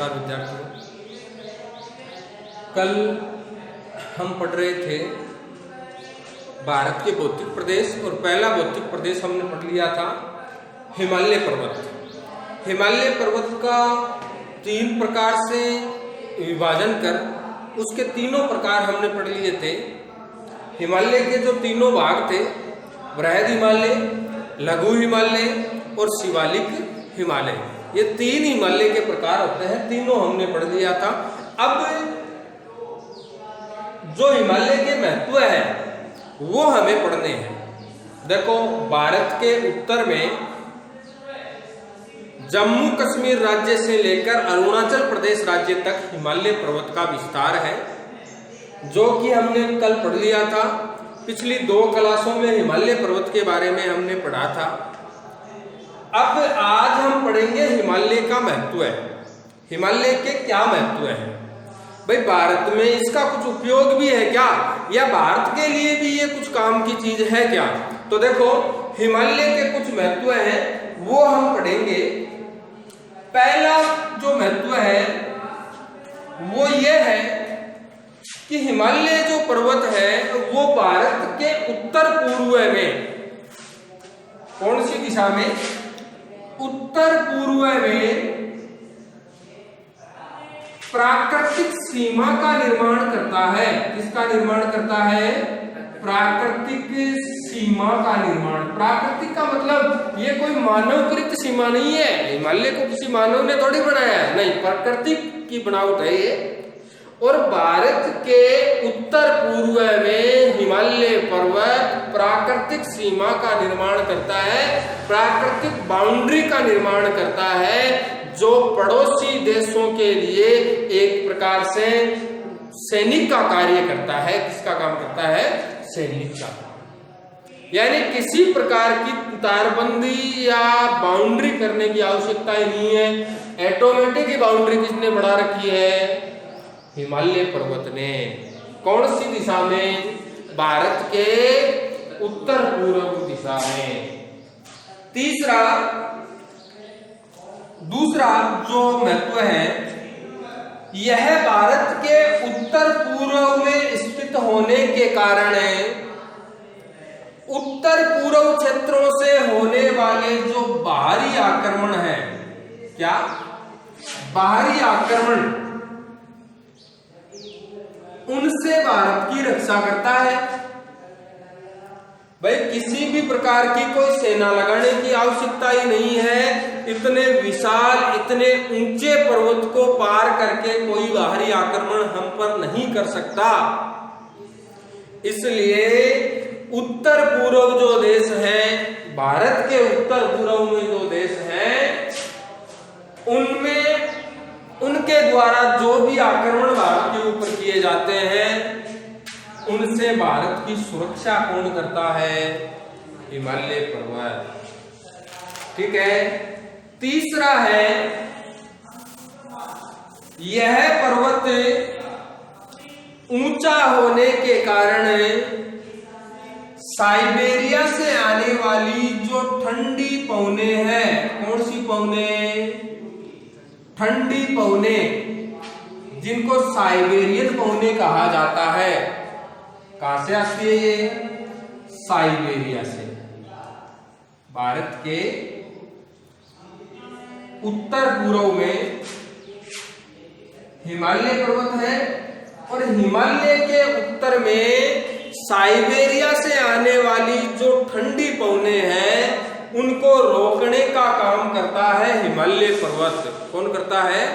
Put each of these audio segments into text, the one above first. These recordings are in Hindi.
नमस्कार विद्यार्थियों। कल हम पढ़ रहे थे भारत के भौतिक प्रदेश और पहला भौतिक प्रदेश हमने पढ़ लिया था हिमालय पर्वत। हिमालय पर्वत का 3 प्रकार से विभाजन कर उसके तीनों प्रकार हमने पढ़ लिए थे। हिमालय के जो तीनों भाग थे, बृहद हिमालय, लघु हिमालय और शिवालिक हिमालय, ये 3 हिमालय के प्रकार होते हैं। तीनों हमने पढ़ लिया था। अब जो हिमालय के महत्व है वो हमें पढ़ने हैं। देखो, भारत के उत्तर में जम्मू कश्मीर राज्य से लेकर अरुणाचल प्रदेश राज्य तक हिमालय पर्वत का विस्तार है, जो कि हमने कल पढ़ लिया था। पिछली 2 क्लासों में हिमालय पर्वत के बारे में हमने पढ़ा था। अब आज हम पढ़ेंगे हिमालय का महत्व है। हिमालय के क्या महत्व है भाई? भारत में इसका कुछ उपयोग भी है क्या, या भारत के लिए भी ये कुछ काम की चीज है क्या? तो देखो, हिमालय के कुछ महत्व हैं वो हम पढ़ेंगे। पहला जो महत्व है वो ये है कि हिमालय जो पर्वत है वो भारत के उत्तर पूर्व में, कौन सी दिशा में? उत्तर पूर्व में प्राकृतिक सीमा का निर्माण करता है। किसका निर्माण करता है? प्राकृतिक सीमा का निर्माण। प्राकृतिक का मतलब ये कोई मानवकृत सीमा नहीं है। हिमालय को किसी मानव ने थोड़ी बनाया है, नहीं, प्राकृतिक की बनावट है ये। और भारत के उत्तर पूर्व में हिमालय पर्वत प्राकृतिक सीमा का निर्माण करता है, प्राकृतिक बाउंड्री का निर्माण करता है, जो पड़ोसी देशों के लिए एक प्रकार से सैनिक का कार्य करता है। किसका काम करता है? सैनिक का। यानी किसी प्रकार की तारबंदी या बाउंड्री करने की आवश्यकता ही नहीं है। ऑटोमेटिक ही बाउंड्री किसने बढ़ा रखी है? हिमालय पर्वत ने। कौन सी दिशा में? भारत के उत्तर पूर्व दिशा में। दूसरा जो महत्व है, यह भारत के उत्तर पूर्व में स्थित होने के कारण उत्तर पूर्व क्षेत्रों से होने वाले जो बाहरी आक्रमण है, क्या बाहरी आक्रमण, उनसे भारत की रक्षा करता है। भाई, किसी भी प्रकार की कोई सेना लगाने की आवश्यकता ही नहीं है। इतने विशाल, इतने ऊंचे पर्वत को पार करके कोई बाहरी आक्रमण हम पर नहीं कर सकता। इसलिए उत्तर पूर्व जो देश है, भारत के उत्तर पूर्व में जो देश है, उनमें उनके द्वारा जो भी आक्रमण भारत के ऊपर किए जाते हैं, उनसे भारत की सुरक्षा कौन करता है? हिमालय पर्वत। ठीक है। तीसरा है, यह पर्वत ऊंचा होने के कारण साइबेरिया से आने वाली जो ठंडी पवने हैं, कौन सी पवने? ठंडी पवने, जिनको साइबेरियन पवने कहा जाता है। कहां से आती है ये? साइबेरिया से। भारत के उत्तर पूर्व में हिमालय पर्वत है, और हिमालय के उत्तर में साइबेरिया से आने वाली जो ठंडी पवने हैं, उनको रोकने का काम करता है हिमालय पर्वत। कौन करता है?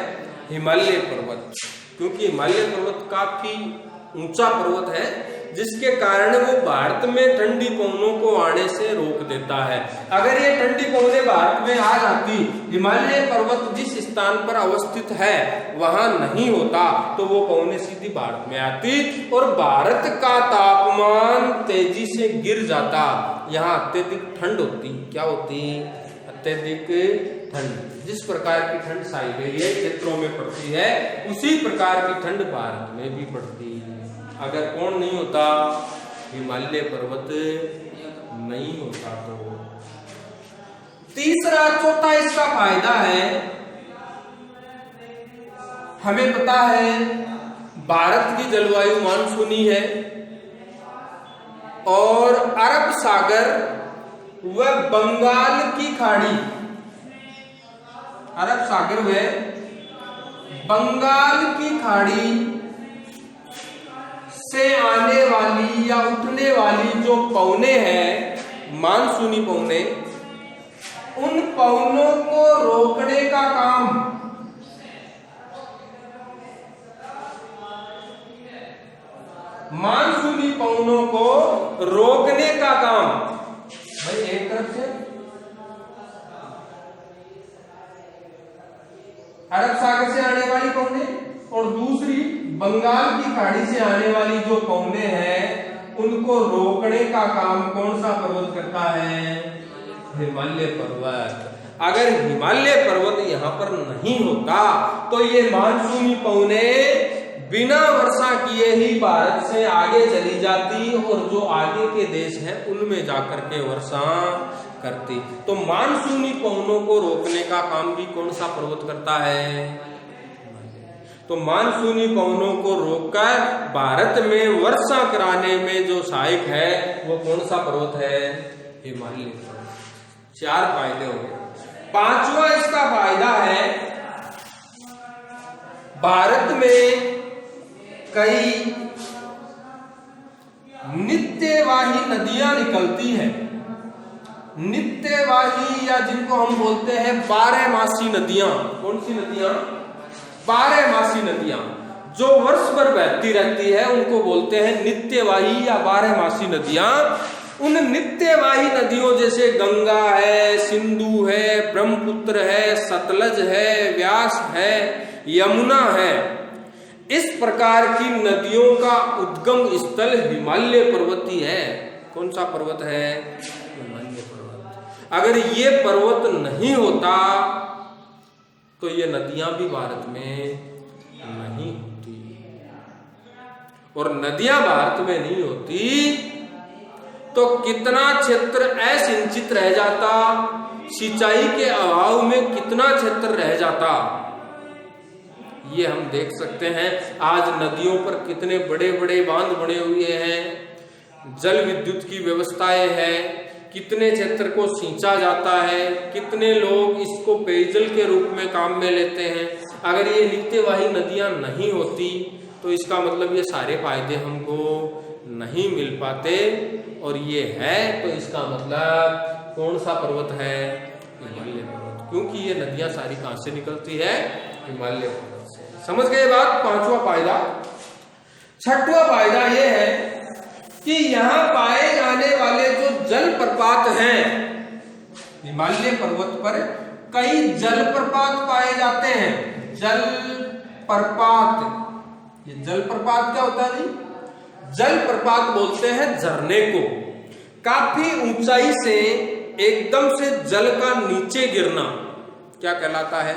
हिमालय पर्वत। क्योंकि हिमालय पर्वत काफी ऊंचा पर्वत है, जिसके कारण वो भारत में ठंडी पवनों को आने से रोक देता है। अगर ये ठंडी पवनें भारत में आ जाती, हिमालय पर्वत जिस स्थान पर अवस्थित है वहां नहीं होता, तो वो पवनें सीधी भारत में आती और भारत का तापमान तेजी से गिर जाता। यहाँ अत्यधिक ठंड होती। क्या होती? अत्यधिक ठंड। जिस प्रकार की ठंड साइबेरिया क्षेत्रों में पड़ती है, उसी प्रकार की ठंड भारत में भी पड़ती है। अगर कौन नहीं होता? हिमालय पर्वत नहीं होता। तो तीसरा, चौथा इसका फायदा है, हमें पता है भारत की जलवायु मानसूनी है और अरब सागर व बंगाल की खाड़ी, अरब सागर व बंगाल की खाड़ी से आने वाली या उठने वाली जो पवने हैं, मानसूनी पवने, उन पवनों को रोकने का काम मानसूनी पवनों को रोकने का काम भाई एक तरफ से अरब सागर से आने वाली पवने और दूसरी बंगाल की खाड़ी से आने वाली जो पवने हैं उनको रोकने का काम कौन सा पर्वत करता है? हिमालय पर्वत। अगर हिमालय पर्वत यहाँ पर नहीं होता तो ये मानसूनी पवने बिना वर्षा किए ही भारत से आगे चली जाती और जो आगे के देश हैं उनमें जाकर के वर्षा करती। तो मानसूनी पवनों को रोकने का काम भी कौन सा पर्वत करता है? तो मानसूनी पवनों को रोककर भारत में वर्षा कराने में जो सहायक है वो कौन सा पर्वत है? हिमालय पर्वत। 4 फायदे हो गए। 5वां इसका फायदा है, भारत में कई नित्यवाही नदियां निकलती हैं। नित्यवाही या जिनको हम बोलते हैं 12मासी नदियां। कौन सी नदियां? 12मासी नदियां जो वर्ष भर बहती रहती है उनको बोलते हैं नित्यवाही या 12मासी नदियां। उन नित्यवाही नदियों जैसे गंगा है, सिंधु है, ब्रह्मपुत्र है, सतलज है, व्यास है, यमुना है, इस प्रकार की नदियों का उद्गम स्थल हिमालय पर्वत ही है। कौन सा पर्वत है? हिमालय पर्वत। अगर ये पर्वत नहीं होता तो ये नदियां भी भारत में नहीं होती, और नदियां भारत में नहीं होती तो कितना क्षेत्र असिंचित रह जाता, सिंचाई के अभाव में कितना क्षेत्र रह जाता, ये हम देख सकते हैं। आज नदियों पर कितने बड़े बड़े बांध बने हुए हैं, जल विद्युत की व्यवस्थाएं हैं, कितने क्षेत्र को सींचा जाता है, कितने लोग इसको पेयजल के रूप में काम में लेते हैं। अगर ये नित्यवाही नदियां नहीं होती तो इसका मतलब ये सारे फायदे हमको नहीं मिल पाते, और ये है तो इसका मतलब कौन सा पर्वत है? हिमालय पर्वत, क्योंकि ये नदियां सारी कहां से निकलती है? हिमालय पर्वत से। समझ गए बात? 5वां फायदा। 6वां फायदा ये है कि यहाँ पाए जाने वाले जो जलप्रपात हैं, हिमालय पर्वत पर कई जलप्रपात पाए जाते हैं। जलप्रपात, ये जलप्रपात क्या होता है? जलप्रपात बोलते हैं झरने को। काफी ऊंचाई से एकदम से जल का नीचे गिरना क्या कहलाता है?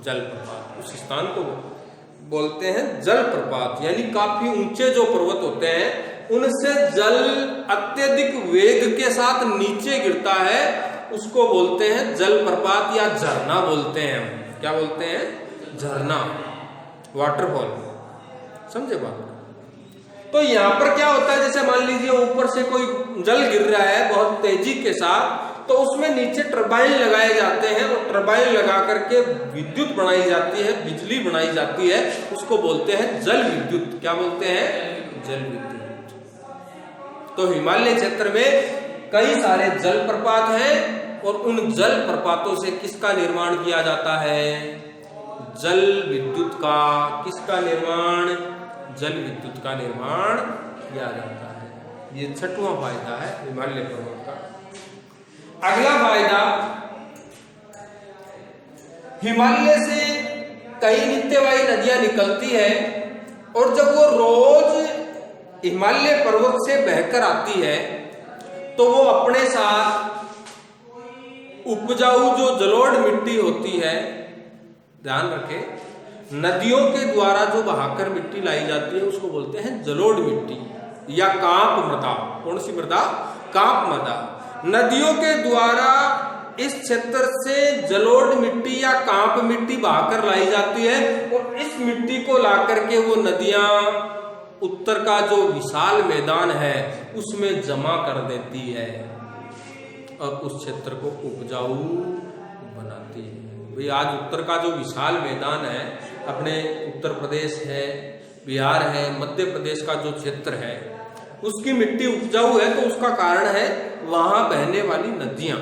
जलप्रपात। उस स्थान को बोलते हैं जलप्रपात, यानी काफी ऊंचे जो पर्वत होते हैं उनसे जल अत्यधिक वेग के साथ नीचे गिरता है, उसको बोलते हैं जलप्रपात या झरना बोलते हैं। क्या बोलते हैं? झरना, वाटरफॉल। समझे बात? तो यहाँ पर क्या होता है, जैसे मान लीजिए ऊपर से कोई जल गिर रहा है बहुत तेजी के साथ, तो उसमें नीचे टरबाइन लगाए जाते हैं और टरबाइन लगा करके विद्युत बनाई जाती है, बिजली बनाई जाती है, उसको बोलते हैं जल विद्युत। क्या बोलते हैं? जल विद्युत। तो हिमालय क्षेत्र में कई सारे जलप्रपात हैं और उन जलप्रपातों से किसका निर्माण किया जाता है? जल विद्युत का। किसका निर्माण? जल विद्युत का निर्माण किया जाता है। ये 6वां फायदा है हिमालय पर्वत का। अगला फायदा, हिमालय से कई नित्यवाही नदियां निकलती है और जब वो रोज हिमालय पर्वत से बहकर आती है तो वो अपने साथ उपजाऊ जो जलोढ़ मिट्टी होती है, ध्यान रखें, नदियों के द्वारा जो बहाकर मिट्टी लाई जाती है उसको बोलते हैं जलोढ़ मिट्टी या कांप मृदा। कौन सी मृदा? कांप मृदा। नदियों के द्वारा इस क्षेत्र से जलोढ़ मिट्टी या कांप मिट्टी बहाकर लाई जाती है और इस मिट्टी को ला करके वो नदियां उत्तर का जो विशाल मैदान है उसमें जमा कर देती है और उस क्षेत्र को उपजाऊ बनाती है। भाई आज उत्तर का जो विशाल मैदान है, अपने उत्तर प्रदेश है, बिहार है, मध्य प्रदेश का जो क्षेत्र है उसकी मिट्टी उपजाऊ है, तो उसका कारण है वहां बहने वाली नदियां।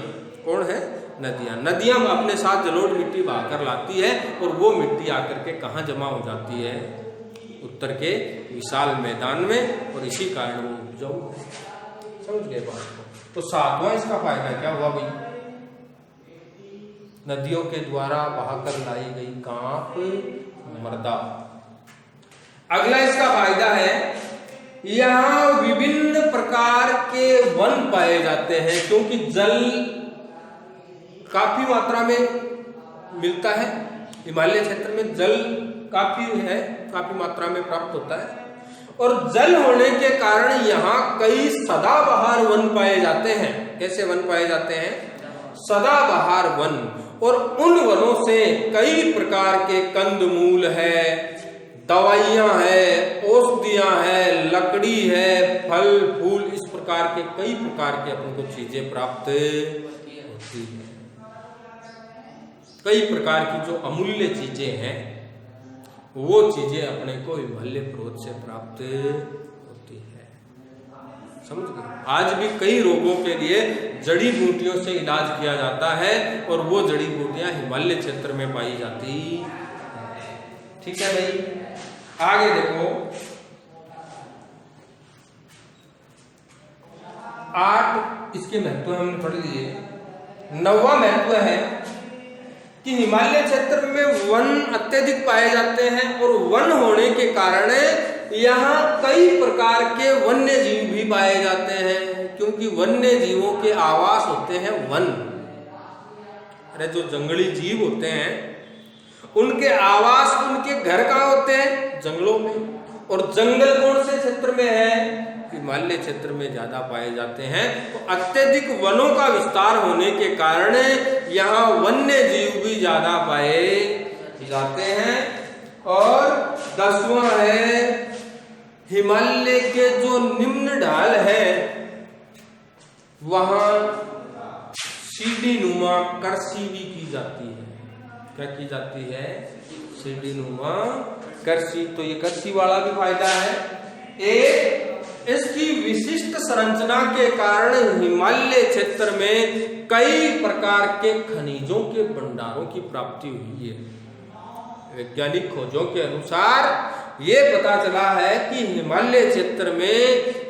कौन है? नदियां अपने साथ जलोढ़ मिट्टी बहाकर लाती है और वो मिट्टी आकर के कहाँ जमा हो जाती है? उत्तर के विशाल मैदान में, और इसी कारण वो उपजाऊ है। समझ गए बात को? तो सातवां इसका फायदा क्या हुआ भाई? नदियों के द्वारा बहाकर लाई गई कांप मृदा। अगला इसका फायदा है, यहाँ विभिन्न प्रकार के वन पाए जाते हैं, क्योंकि जल काफी मात्रा में मिलता है। हिमालय क्षेत्र में जल काफी मात्रा में प्राप्त होता है, और जल होने के कारण यहाँ कई सदाबहार वन पाए जाते हैं। कैसे वन पाए जाते हैं? सदाबहार वन। और उन वनों से कई प्रकार के कंदमूल है, दवाइयां है, औषधियां है, लकड़ी है, फल फूल, इस प्रकार के कई प्रकार के अपन को चीजें प्राप्त होती है। कई प्रकार की जो अमूल्य चीजें हैं वो चीजें अपने को हिमालय पर्वत से प्राप्त होती है। समझ गए? आज भी कई रोगों के लिए जड़ी बूटियों से इलाज किया जाता है और वो जड़ी बूटियां हिमालय क्षेत्र में पाई जाती है। ठीक है भाई, आगे देखो 8 इसके महत्व हमने पढ़ लिए। 9वां महत्व है कि हिमालय क्षेत्र में वन अत्यधिक पाए जाते हैं और वन होने के कारण यहाँ कई प्रकार के वन्य जीव भी पाए जाते हैं, क्योंकि वन्य जीवों के आवास होते हैं वन। अरे जो जंगली जीव होते हैं उनके आवास, उनके घर कहाँ होते हैं? जंगलों में। और जंगल कौन से क्षेत्र में है? हिमालय क्षेत्र में ज्यादा पाए जाते हैं। तो अत्यधिक वनों का विस्तार होने के कारण यहाँ वन्य जीव भी ज्यादा पाए जाते हैं। और 10वां है, हिमालय के जो निम्न ढाल है वहां सीढ़ी नुमा कृषि भी की जाती है। क्या की जाती है? सीढ़ी नुमा कृषि। तो ये कृषि वाला भी फायदा है। एक, इसकी विशिष्ट संरचना के कारण हिमालय क्षेत्र में कई प्रकार के खनिजों के भंडारों की प्राप्ति हुई है। वैज्ञानिक खोजों के अनुसार ये पता चला है कि हिमालय क्षेत्र में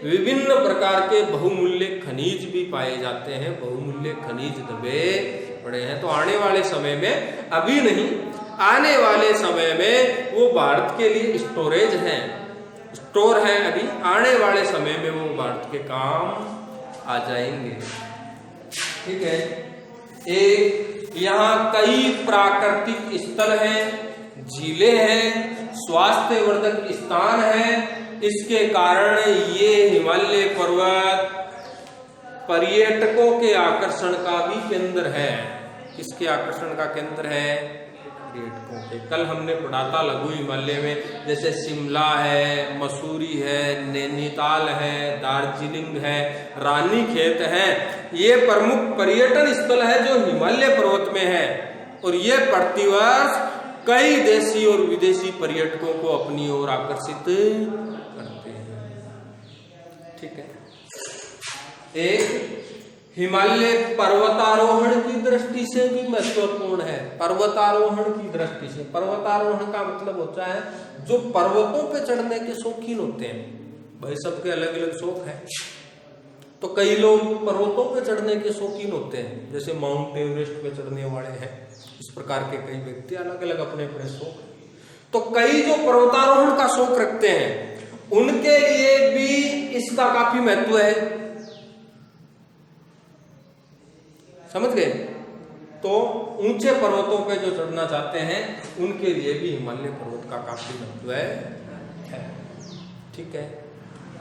विभिन्न प्रकार के बहुमूल्य खनिज भी पाए जाते हैं, बहुमूल्य खनिज दबे पड़े हैं। तो आने वाले समय में, अभी नहीं, आने वाले समय में वो भारत के लिए स्टोरेज हैं, स्टोर है। अभी आने वाले समय में वो भारत के काम आ जाएंगे। ठीक है। एक, यहाँ कई प्राकृतिक स्थल हैं, झीलें हैं, स्वास्थ्यवर्धक स्थान है। इसके कारण ये हिमालय पर्वत पर्यटकों के आकर्षण का भी केंद्र है। किसके आकर्षण का केंद्र है? पर्यटकों के। कल हमने पढ़ा था लघु हिमालय में, जैसे शिमला है, मसूरी है, नैनीताल है, दार्जिलिंग है, रानीखेत है। ये प्रमुख पर्यटन स्थल है जो हिमालय पर्वत में है, और ये प्रतिवर्ष कई देशी और विदेशी पर्यटकों को अपनी ओर आकर्षित करते हैं। ठीक है। एक, हिमालय पर्वतारोहण की दृष्टि से भी महत्वपूर्ण है। पर्वतारोहण की दृष्टि से, पर्वतारोहण का मतलब होता है जो पर्वतों पे चढ़ने के शौकीन होते हैं। भाई सबके अलग अलग शौक है। तो कई लोग पर्वतों पे चढ़ने के शौकीन होते हैं, जैसे माउंट एवरेस्ट पे चढ़ने वाले हैं। इस प्रकार के कई व्यक्ति अलग अलग अपने अपने शौक। तो कई जो पर्वतारोहण का शौक रखते हैं उनके लिए भी इसका काफी महत्व है। समझ गए? तो ऊंचे पर्वतों पे जो चढ़ना चाहते हैं उनके लिए भी हिमालय पर्वत का काफी महत्व है। ठीक है।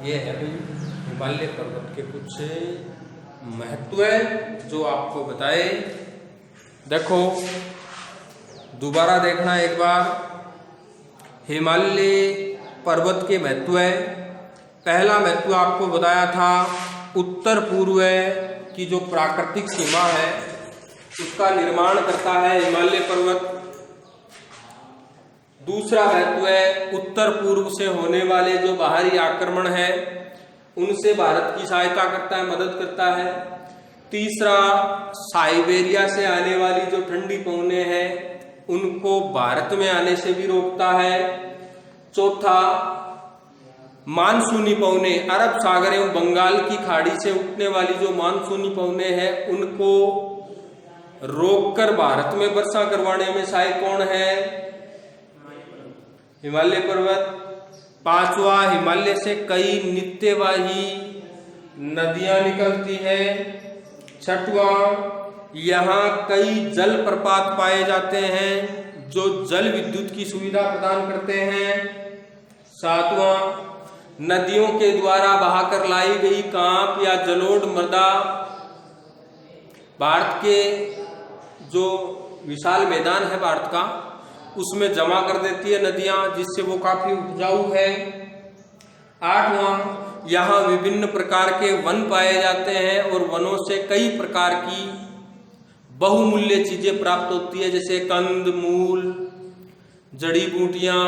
ये है हिमालय पर्वत के कुछ महत्व जो आपको बताए। देखो दोबारा देखना एक बार। हिमालय पर्वत के महत्व है। पहला महत्व आपको बताया था, उत्तर पूर्व की जो प्राकृतिक सीमा है उसका निर्माण करता है हिमालय पर्वत। दूसरा महत्व है, उत्तर पूर्व से होने वाले जो बाहरी आक्रमण है उनसे भारत की सहायता करता है, मदद करता है। तीसरा, साइबेरिया से आने वाली जो ठंडी पवनें हैं उनको भारत में आने से भी रोकता है। चौथा, मानसूनी पवनें, अरब सागर एवं बंगाल की खाड़ी से उठने वाली जो मानसूनी पवनें हैं उनको रोककर भारत में वर्षा करवाने में सहायक कौन है? हिमालय पर्वत। पांचवा, हिमालय से कई नित्यवाही नदियां निकलती हैं। छठवा, यहाँ कई जल प्रपात पाए जाते हैं जो जल विद्युत की सुविधा प्रदान करते हैं। सातवां, नदियों के द्वारा बहाकर लाई गई कांप या जलोढ़ मृदा भारत के जो विशाल मैदान है भारत का उसमें जमा कर देती है नदियां, जिससे वो काफी उपजाऊ है। आठवां, यहाँ विभिन्न प्रकार के वन पाए जाते हैं और वनों से कई प्रकार की बहुमूल्य चीजें प्राप्त होती है, जैसे कंद मूल, जड़ी बूटियां,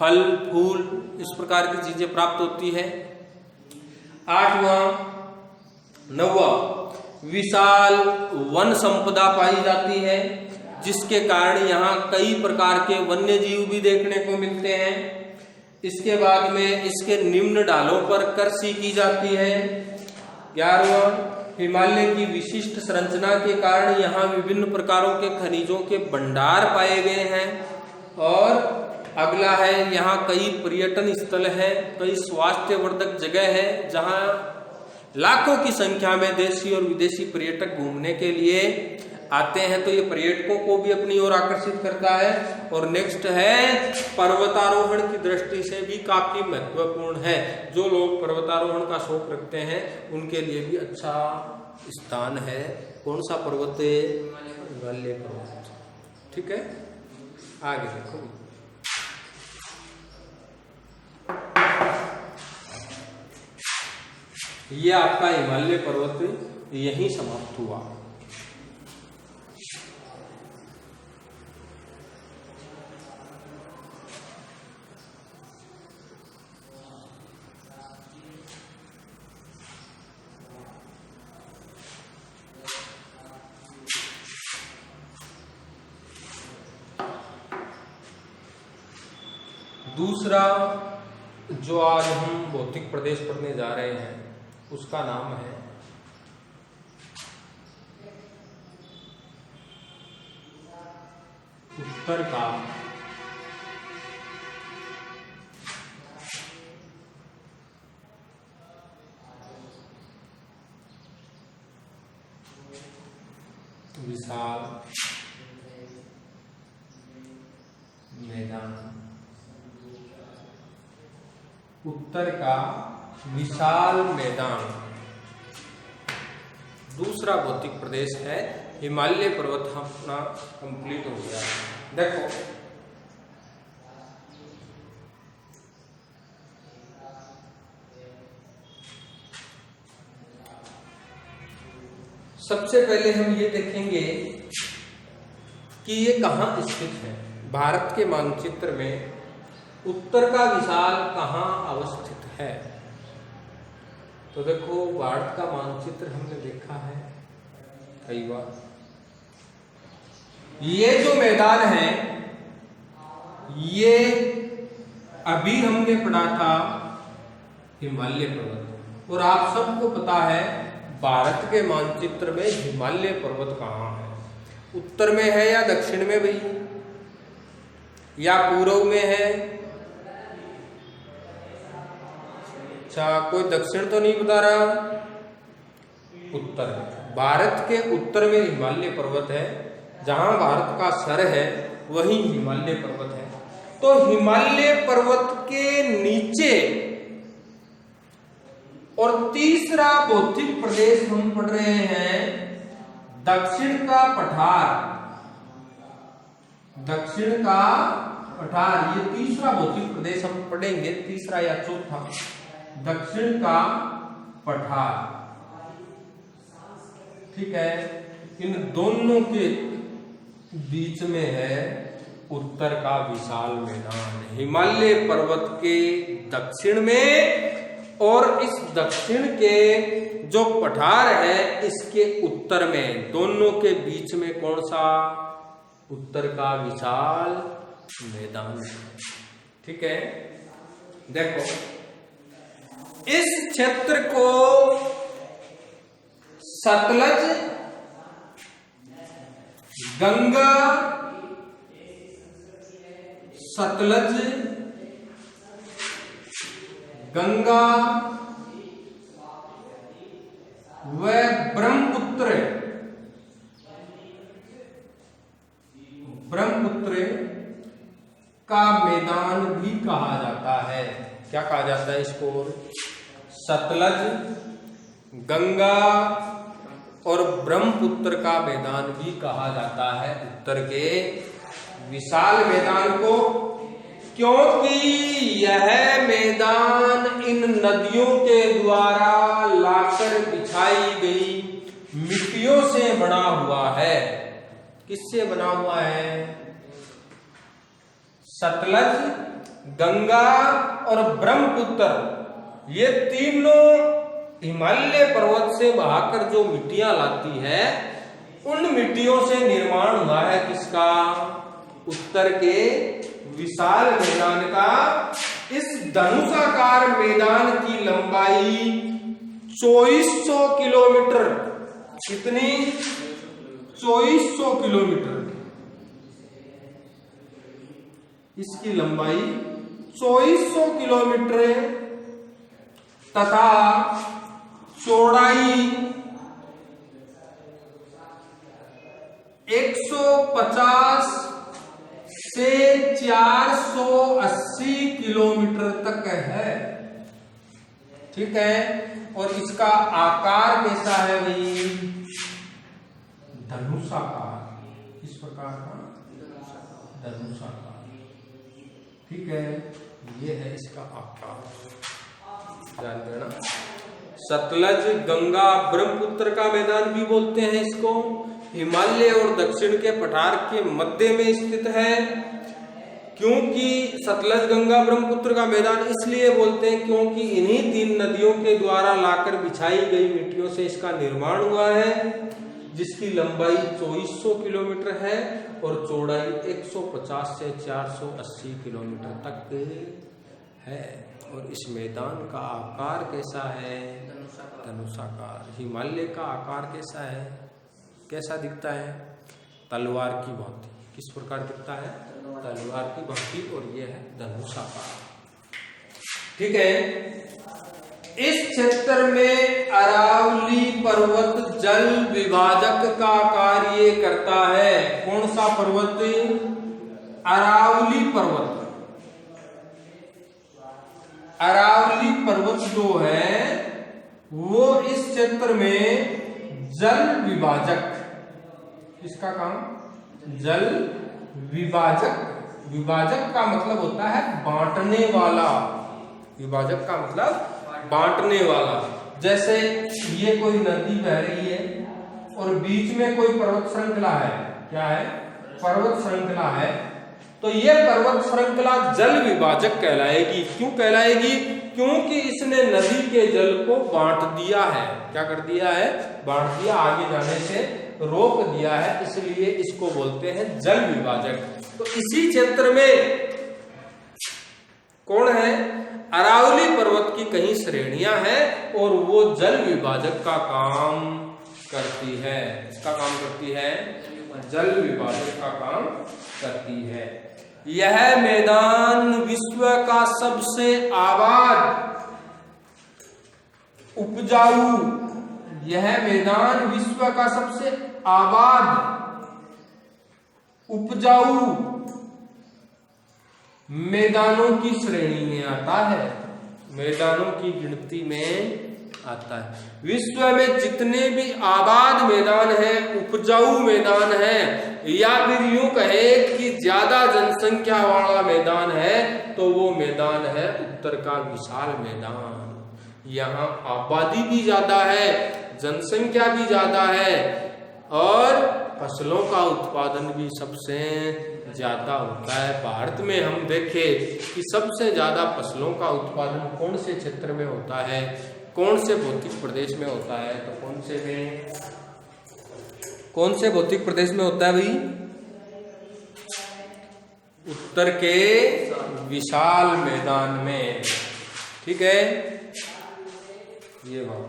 फल फूल, इस प्रकार की चीजें प्राप्त होती है। आठवां, नौवां, विशाल वन संपदा पाई जाती है जिसके कारण यहाँ कई प्रकार के वन्य जीव भी देखने को मिलते हैं। इसके बाद में इसके निम्न ढालों पर कृषि की जाती है। 11वां, हिमालय की विशिष्ट संरचना के कारण यहाँ विभिन्न प्रकारों के खनिजों के भंडार पाए गए हैं। और अगला है, यहाँ कई पर्यटन स्थल है, कई स्वास्थ्यवर्धक जगह है जहाँ लाखों की संख्या में देशी और विदेशी पर्यटक घूमने के लिए आते हैं, तो ये पर्यटकों को भी अपनी ओर आकर्षित करता है। और नेक्स्ट है, पर्वतारोहण की दृष्टि से भी काफी महत्वपूर्ण है। जो लोग पर्वतारोहण का शौक रखते हैं उनके लिए भी अच्छा स्थान है। कौन सा पर्वत है? हिमालय पर्वत। ठीक है, आगे देखो। ये आपका हिमालय पर्वत यहीं समाप्त हुआ। दूसरा जो आज हम भौतिक प्रदेश पढ़ने जा रहे हैं उसका नाम है उत्तर का विशाल मैदान। उत्तर का विशाल मैदान दूसरा भौतिक प्रदेश है। हिमालय पर्वत अपना कंप्लीट हो गया। देखो सबसे पहले हम ये देखेंगे कि ये कहाँ स्थित है। भारत के मानचित्र में उत्तर का विशाल कहाँ अवस्थित है? तो देखो भारत का मानचित्र हमने देखा है कई बार। ये जो मैदान है ये अभी हमने पढ़ा था हिमालय पर्वत, और आप सबको पता है भारत के मानचित्र में हिमालय पर्वत कहाँ है? उत्तर में है या दक्षिण में भाई, या पूर्व में है? अच्छा, कोई दक्षिण तो नहीं बता रहा। उत्तर में, भारत के उत्तर में हिमालय पर्वत है। जहां भारत का सर है वहीं हिमालय पर्वत है। तो हिमालय पर्वत के नीचे और तीसरा भौतिक प्रदेश हम पढ़ रहे हैं दक्षिण का पठार, दक्षिण का पठार, ये तीसरा भौतिक प्रदेश हम पढ़ेंगे, तीसरा या चौथा, दक्षिण का पठार। ठीक है, इन दोनों के बीच में है उत्तर का विशाल मैदान, हिमालय पर्वत के दक्षिण में, और इस दक्षिण के जो पठार है इसके उत्तर में, दोनों के बीच में कौन सा? उत्तर का विशाल मैदान। ठीक है, देखो इस क्षेत्र को सतलज, गंगा, सतलज, गंगा व ब्रह्मपुत्र, ब्रह्मपुत्र का मैदान भी कहा जाता है। क्या कहा जाता है इसको? सतलज, गंगा और ब्रह्मपुत्र का मैदान भी कहा जाता है उत्तर के विशाल मैदान को, क्योंकि यह मैदान इन नदियों के द्वारा लाकर बिछाई गई मिट्टियों से बना हुआ है। किससे बना हुआ है? सतलज, गंगा और ब्रह्मपुत्र, ये तीनों हिमालय पर्वत से बहाकर जो मिट्टियां लाती है, उन मिट्टियों से निर्माण हुआ है किसका? उत्तर के विशाल मैदान का। इस धनुषाकार मैदान की लंबाई 2400 किलोमीटर, कितनी? 2400 किलोमीटर, इसकी लंबाई 2400 किलोमीटर तथा चौड़ाई 150 से 480 किलोमीटर तक है। ठीक है, और इसका आकार कैसा है भाई? धनुषाकार, इस प्रकार का धनुषाकार। ठीक है, ये है इसका आकार, ध्यान देना। सतलज, गंगा, ब्रह्मपुत्र का मैदान भी बोलते हैं इसको। हिमालय और दक्षिण के पठार के मध्य में स्थित है। क्योंकि सतलज, गंगा, ब्रह्मपुत्र का मैदान इसलिए बोलते हैं क्योंकि इन्हीं तीन नदियों के द्वारा लाकर बिछाई गई मिट्टियों से इसका निर्माण हुआ है, जिसकी लंबाई 2400 किलोमीटर है और चौड़ाई 150 से 480 किलोमीटर तक है। और इस मैदान का आकार कैसा है? धनुषाकार। हिमालय का आकार कैसा है? कैसा दिखता है? तलवार की भांति। किस प्रकार दिखता है? तलवार की भांति, और यह है धनुषाकार। ठीक है, इस क्षेत्र में अरावली पर्वत जल विभाजक का कार्य करता है। कौन सा पर्वत? अरावली पर्वत। अरावली पर्वत जो है वो इस क्षेत्र में जल विभाजक, इसका काम जल विभाजक। विभाजक का मतलब होता है बांटने वाला। विभाजक का मतलब बांटने वाला। जैसे ये कोई नदी बह रही है और बीच में कोई पर्वत श्रृंखला है। क्या है? पर्वत श्रृंखला है। तो ये पर्वत श्रृंखला जल विभाजक कहलाएगी। क्यों कहलाएगी? क्योंकि इसने नदी के जल को बांट दिया है। क्या कर दिया है? बांट दिया, आगे जाने से रोक दिया है, इसलिए इसको बोलते हैं जल विभाजक। तो इसी क्षेत्र में कौन है? अरावली पर्वत की कई श्रेणियां हैं और वो जल विभाजक का काम करती है। इसका काम करती है, जल विभाजक का काम करती है। यह मैदान विश्व का सबसे आबाद, उपजाऊ, यह मैदान विश्व का सबसे आबाद, उपजाऊ मैदानों की श्रेणी में आता है। मैदानों की गिनती में आता है। विश्व में जितने भी आबाद मैदान हैं, उपजाऊ मैदान हैं, या फिर यूं कहे कि ज्यादा जनसंख्या वाला मैदान है, तो वो मैदान है उत्तर का विशाल मैदान। यहाँ आबादी भी ज्यादा है, जनसंख्या भी ज्यादा है, और फसलों का उत्पादन भी सबसे ज्यादा होता है। भारत में हम देखें कि सबसे ज्यादा फसलों का उत्पादन कौन से क्षेत्र में होता है, कौन से भौतिक प्रदेश में होता है, तो कौन से भौतिक प्रदेश में होता है भाई? उत्तर के विशाल मैदान में। ठीक है, ये बात।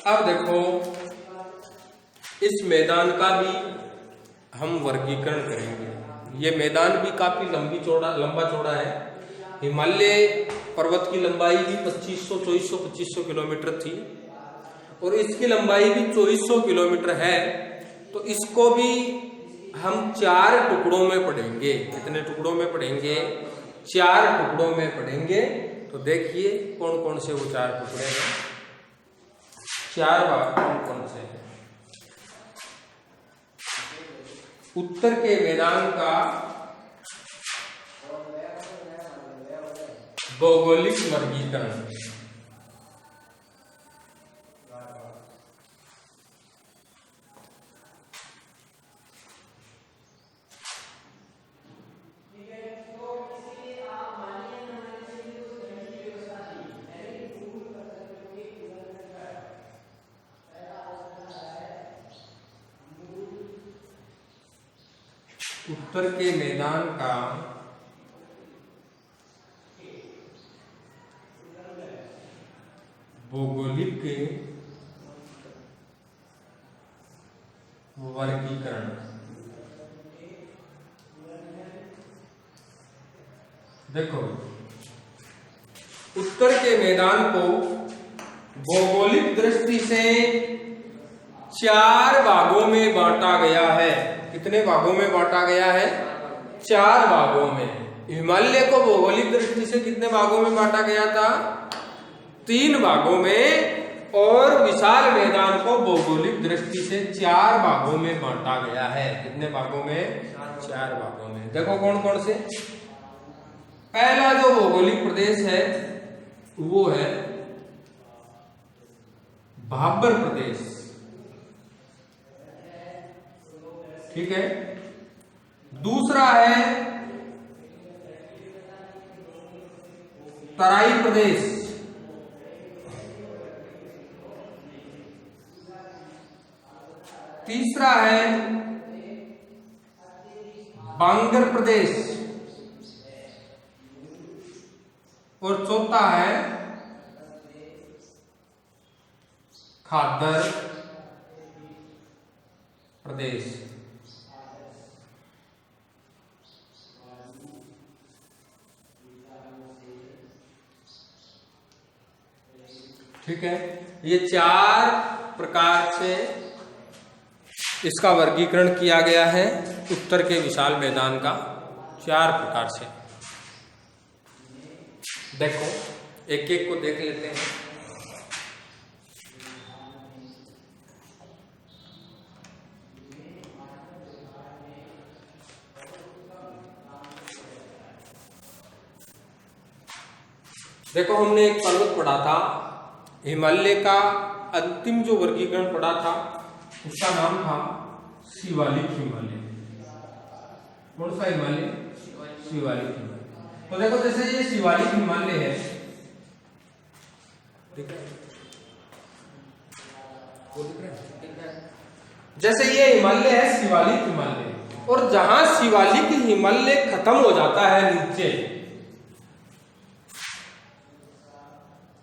अब देखो, इस मैदान का भी हम वर्गीकरण करेंगे। ये मैदान भी काफी लंबा चौड़ा है। हिमालय पर्वत की लंबाई भी 2500 किलोमीटर थी, और इसकी लंबाई भी 2400 किलोमीटर है। तो इसको भी हम 4 टुकड़ों में पढ़ेंगे। कितने टुकड़ों में पढ़ेंगे? 4 टुकड़ों में पढ़ेंगे। तो देखिए कौन कौन से वो 4 टुकड़े हैं, 4 भाग कौन कौन से हैं। उत्तर के मैदान का भौगोलिक वर्गीकरण। उत्तर के मैदान का भौगोलिक वर्गीकरण। देखो, उत्तर के मैदान को भौगोलिक दृष्टि से 4 भागों में बांटा गया है। कितने भागों में बांटा गया है? 4 भागों में। हिमालय को भौगोलिक दृष्टि से कितने भागों में बांटा गया था? 3 भागों में। और विशाल मैदान को भौगोलिक दृष्टि से 4 भागों में बांटा गया है। कितने भागों में? 4 भागों में। देखो कौन कौन से। पहला जो भौगोलिक प्रदेश है वो है भाबर प्रदेश। ठीक है। दूसरा है तराई प्रदेश। तीसरा है बांगर प्रदेश, और चौथा है खादर प्रदेश। ठीक है। ये 4 प्रकार से इसका वर्गीकरण किया गया है उत्तर के विशाल मैदान का, 4 प्रकार से। देखो एक एक को देख लेते हैं। देखो, हमने एक पर्वत पढ़ा था, हिमालय का अंतिम जो वर्गीकरण पढ़ा था उसका नाम था शिवालिक हिमालय। कौन सा हिमालय? शिवालिक हिमालय। तो देखो, जैसे ये शिवालिक हिमालय है, ठीक है, जैसे ये हिमालय है शिवालिक हिमालय, और जहां शिवालिक हिमालय खत्म हो जाता है नीचे,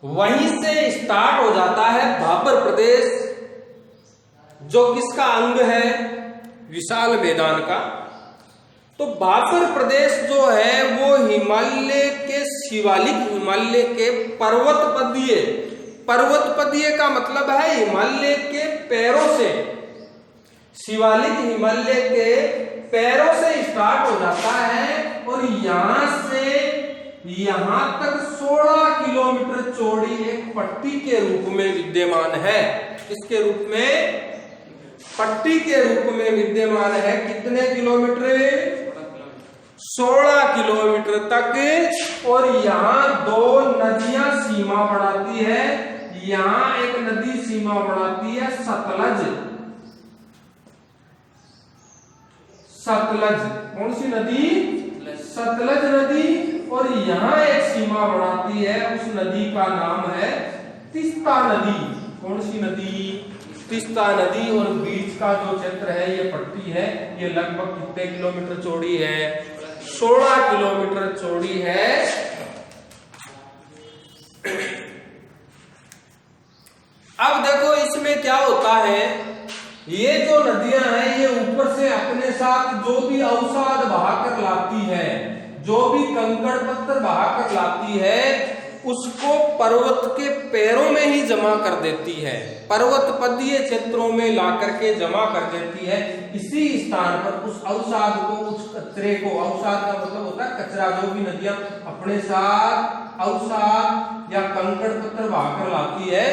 वहीं से स्टार्ट हो जाता है भाबर प्रदेश, जो किसका अंग है? विशाल मैदान का। तो भाबर प्रदेश जो है वो हिमालय के शिवालिक हिमालय के पर्वतपदीय का मतलब है हिमालय के पैरों से, शिवालिक हिमालय के पैरों से स्टार्ट हो जाता है, और यहां से यहां तक 16 किलोमीटर चौड़ी एक पट्टी के रूप में विद्यमान है। इसके रूप में पट्टी के रूप में विद्यमान है। कितने किलोमीटर? 16 किलोमीटर तक। और यहाँ दो नदियां सीमा बढ़ाती है। यहाँ एक नदी सीमा बढ़ाती है सतलज। सतलज कौन सी नदी? सतलज नदी। और यहाँ एक सीमा बढ़ाती है, उस नदी का नाम है तीस्ता नदी। कौन सी नदी? तीस्ता नदी। और बीच का जो क्षेत्र है, ये पट्टी है, ये लगभग कितने किलोमीटर चौड़ी है? 16 किलोमीटर चौड़ी है। अब देखो इसमें क्या होता है, ये जो नदियां हैं ये ऊपर से अपने साथ जो भी अवसाद बहाकर लाती है, जो भी कंकड़ पत्थर बहाकर लाती है, उसको पर्वत के पैरों में ही जमा कर देती है। पर्वत पदीय क्षेत्रों में ला करके जमा कर देती है। इसी स्थान पर उस अवसाद को, उस कचरे को, अवसाद का मतलब होता है कचरा, जो भी नदियां अपने साथ अवसाद या कंकड़ पत्थर बहाकर लाती है,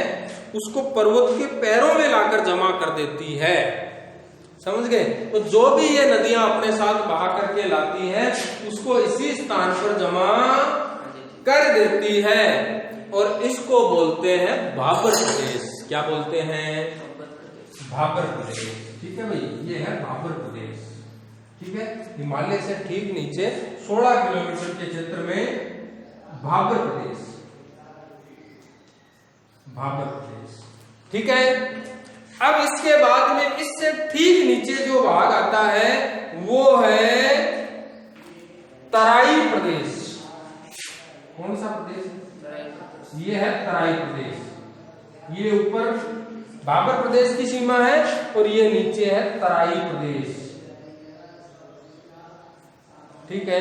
उसको पर्वत के पैरों में लाकर जमा कर देती है। समझ गए? तो जो भी ये नदियां अपने साथ बहा करके लाती है, उसको इसी स्थान पर जमा कर देती है। और इसको बोलते हैं भाबर प्रदेश। क्या बोलते हैं? भाबर प्रदेश। ठीक है भाई, ये है भाबर प्रदेश। ठीक है, हिमालय से ठीक नीचे 16 किलोमीटर के क्षेत्र में भाबर प्रदेश। भाबर प्रदेश। ठीक है। अब इसके बाद में इससे ठीक नीचे जो भाग आता है वो है तराई प्रदेश। कौन सा प्रदेश? ये है तराई प्रदेश। ये ऊपर भाबर प्रदेश की सीमा है और ये नीचे है तराई प्रदेश। ठीक है।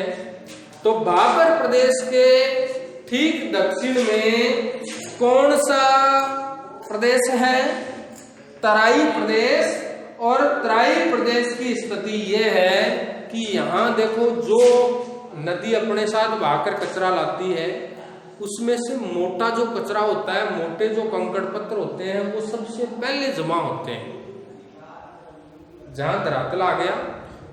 तो भाबर प्रदेश के ठीक दक्षिण में कौन सा प्रदेश है? तराई प्रदेश। और तराई प्रदेश की स्थिति यह है कि यहां देखो, जो नदी अपने साथ बहाकर कचरा लाती है, उसमें से मोटा जो कचरा होता है, मोटे जो कंकड़ पत्थर होते हैं, वो सबसे पहले जमा होते हैं। जहां धरातल आ गया,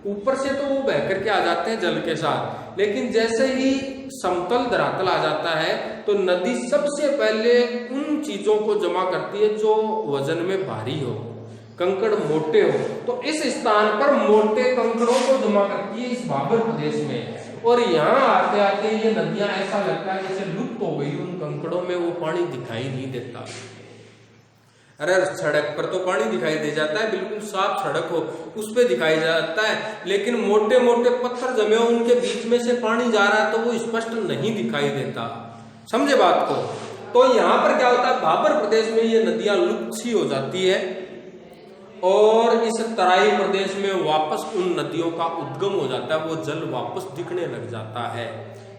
ऊपर से तो वो बह करके आ जाते हैं जल के साथ, लेकिन जैसे ही समतल धरातल आ जाता है तो नदी सबसे पहले उन चीजों को जमा करती है जो वजन में भारी हो, कंकड़ मोटे हो। तो इस स्थान पर मोटे कंकड़ों को जमा करती है इस भाबर प्रदेश में। और यहाँ आते आते ये नदियां ऐसा लगता है जैसे लुप्त हो गई। उन कंकड़ों में वो पानी दिखाई नहीं देता। अरे सड़क पर तो पानी दिखाई दे जाता है, बिल्कुल साफ सड़क हो उस पे दिखाई जाता है, लेकिन मोटे मोटे पत्थर जमे हो, उनके बीच में से पानी जा रहा है तो वो स्पष्ट नहीं दिखाई देता। समझे बात को? तो यहाँ पर क्या होता है, भाबर प्रदेश में ये नदियां लुप्त सी हो जाती है और इस तराई प्रदेश में वापस उन नदियों का उद्गम हो जाता है, वो जल वापस दिखने लग जाता है,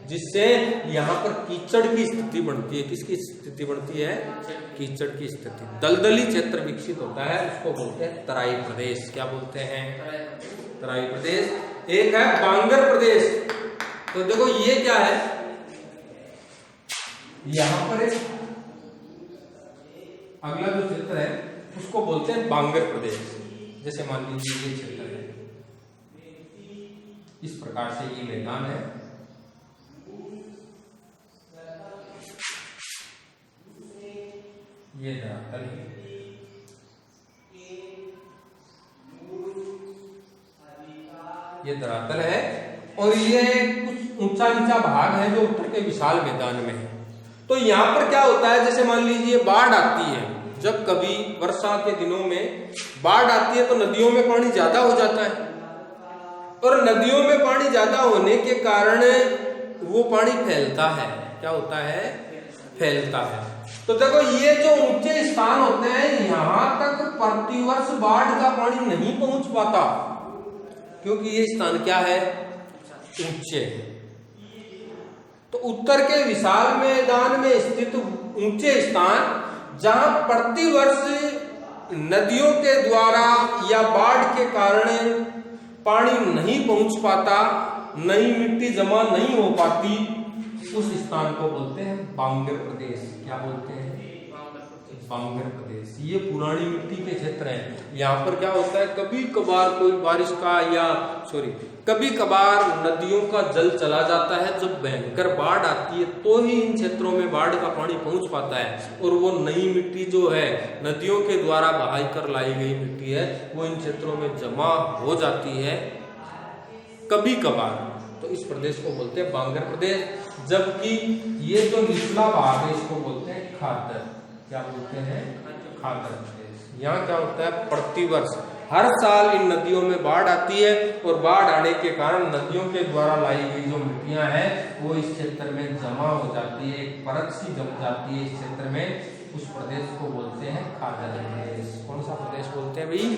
जिससे यहाँ पर कीचड़ की स्थिति बनती है। किसकी स्थिति बनती है? कीचड़ की स्थिति। दलदली क्षेत्र विकसित होता है, उसको बोलते हैं तराई प्रदेश। क्या बोलते हैं? तराई प्रदेश। एक है बांगर प्रदेश। तो देखो ये क्या है, यहाँ पर एक अगला जो क्षेत्र है उसको बोलते हैं बांगर प्रदेश। जैसे मान लीजिए ये क्षेत्र है, इस प्रकार से ये मैदान है, ये धरातल है, ये धरातल है और ये कुछ ऊंचा नीचा भाग है जो उत्तर के विशाल मैदान में है। तो यहाँ पर क्या होता है, जैसे मान लीजिए बाढ़ आती है, जब कभी वर्षा के दिनों में बाढ़ आती है तो नदियों में पानी ज्यादा हो जाता है और नदियों में पानी ज्यादा होने के कारण वो पानी फैलता है। क्या होता है? फैलता है। तो देखो ये जो ऊंचे स्थान होते हैं, यहाँ तक प्रतिवर्ष बाढ़ का पानी नहीं पहुंच पाता, क्योंकि ये स्थान क्या है? ऊंचे। तो उत्तर के विशाल मैदान में स्थित ऊंचे स्थान जहां प्रतिवर्ष नदियों के द्वारा या बाढ़ के कारण पानी नहीं पहुंच पाता, नई मिट्टी जमा नहीं हो पाती, उस स्थान को बोलते हैं बांगर प्रदेश। क्या बोलते हैं? बांगर प्रदेश। ये पुरानी मिट्टी के क्षेत्र हैं। यहाँ पर क्या होता है, कभी कभार कोई बारिश का कभी कभार नदियों का जल चला जाता है। जब भयंकर बाढ़ आती है तो ही इन क्षेत्रों में बाढ़ का पानी पहुंच पाता है, और वो नई मिट्टी जो है नदियों के द्वारा बहाई कर लाई गई मिट्टी है, वो इन क्षेत्रों में जमा हो जाती है कभी कभार। तो इस प्रदेश को बोलते हैं बांगर प्रदेश। जबकि ये जो निचला भाग है इसको बोलते हैं खादर। क्या बोलते हैं? खादर प्रदेश। यहाँ क्या होता है, प्रतिवर्ष हर साल इन नदियों में बाढ़ आती है, और बाढ़ आने के कारण नदियों के द्वारा लाई गई जो मिट्टियां हैं वो इस क्षेत्र में जमा हो जाती है, एक परत सी जम जाती है इस क्षेत्र में। उस प्रदेश को बोलते हैं खादर प्रदेश। कौन सा प्रदेश बोलते हैं भाई?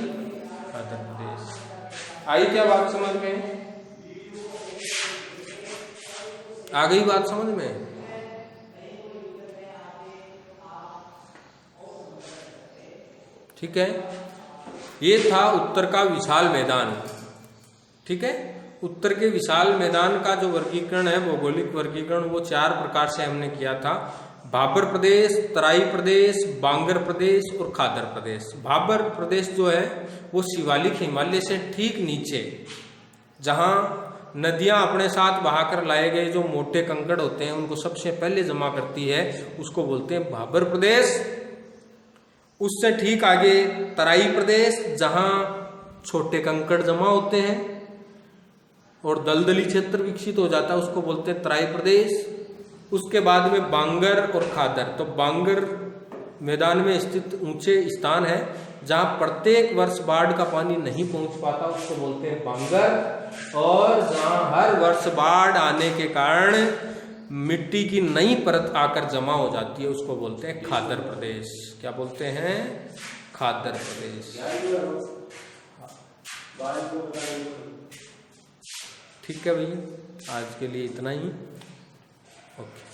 खादर प्रदेश। आई क्या बात समझ में? आ गई बात समझ में? ठीक है, ये था उत्तर का विशाल मैदान। ठीक है, उत्तर के विशाल मैदान का जो वर्गीकरण है, भौगोलिक वर्गीकरण, वो 4 प्रकार से हमने किया था। भाबर प्रदेश, तराई प्रदेश, बांगर प्रदेश और खादर प्रदेश। भाबर प्रदेश जो है वो शिवालिक हिमालय से ठीक नीचे, जहां नदियां अपने साथ बहाकर लाए गए जो मोटे कंकड़ होते हैं उनको सबसे पहले जमा करती है, उसको बोलते हैं भाबर प्रदेश। उससे ठीक आगे तराई प्रदेश, जहां छोटे कंकड़ जमा होते हैं और दलदली क्षेत्र विकसित हो जाता है, उसको बोलते हैं तराई प्रदेश। उसके बाद में बांगर और खादर। तो बांगर मैदान में स्थित ऊंचे स्थान है जहां प्रत्येक वर्ष बाढ़ का पानी नहीं पहुंच पाता, उसको बोलते हैं बांगर। और जहां हर वर्ष बाढ़ आने के कारण मिट्टी की नई परत आकर जमा हो जाती है, उसको बोलते हैं खादर प्रदेश। क्या बोलते हैं? खादर प्रदेश। ठीक है भैया, आज के लिए इतना ही। ओके।